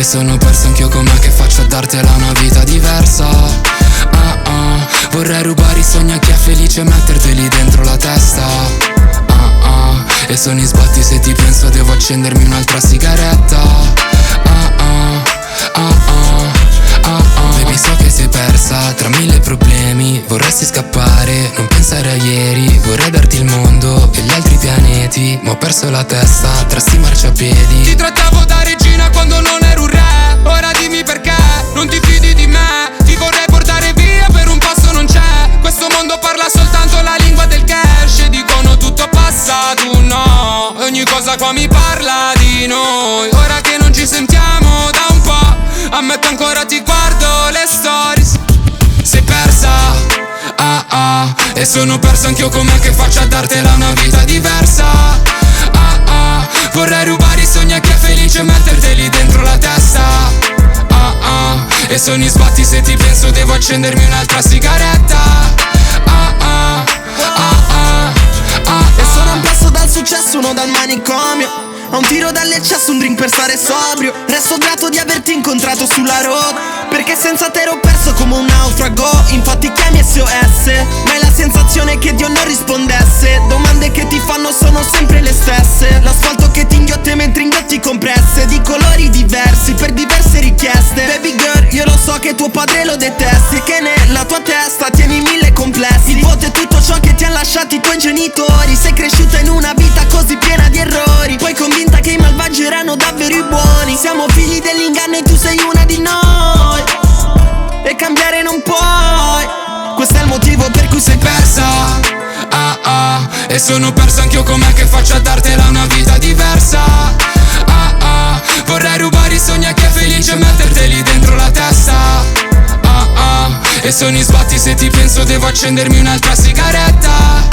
E sono perso anch'io, com'è che faccio a dartela una vita diversa? Vorrei rubare i sogni a chi è felice e metterteli dentro la testa. E sono i sbatti, se ti penso devo accendermi un'altra sigaretta. Baby, so che sei persa tra mille problemi. Vorresti scappare, non pensare a ieri. Vorrei darti il mondo e gli altri pianeti, ma ho perso la testa tra sti marciapiedi. Ti trattavo da regina quando non ero un re. Ora dimmi perché non ti fidi di me. Ti vorrei portare via, per un passo non c'è. Questo mondo parla soltanto la lingua del cash. E dicono tutto passa, tu no. Ogni cosa qua mi parla di noi. Ora che non ci sentiamo da un po', ammetto ancora ti guardo le stories. Sei persa, e sono perso anch'io, com'è che faccio a dartela una vita diversa? Vorrei rubare i sogni a chi è felice e metterteli dentro la testa. E sono i sbatti, se ti penso devo accendermi un'altra sigaretta. E sono un passo dal successo, uno dal manicomio. A un tiro dall'eccesso, un drink per stare sobrio. Resto grato di averti incontrato sulla road, perché senza te ero perso come un naufrago. Infatti chiami SOS, ma è la sensazione che Dio non rispondesse. Domande che ti fanno sono sempre le stesse. L'asfalto che ti inghiotte mentre inghiotti compresse, di colori diversi per diverse richieste. Baby girl, io lo so che tuo padre lo detesti e che nella tua testa tieni mille complessi. Il voto è tutto ciò che ti hanno lasciato i tuoi genitori. Sei cresciuta in una vita così piena di errori, poi convinta che i malvagi erano davvero i buoni. Siamo figli dell'inganno e tu sei una di noi, e cambiare non puoi. Questo è il motivo per cui sei persa. E sono perso anch'io, com'è che faccio a dartela una vita diversa? Vorrei rubare i sogni a chi è felice e metterteli dentro la testa. E sono i sbatti, se ti penso devo accendermi un'altra sigaretta.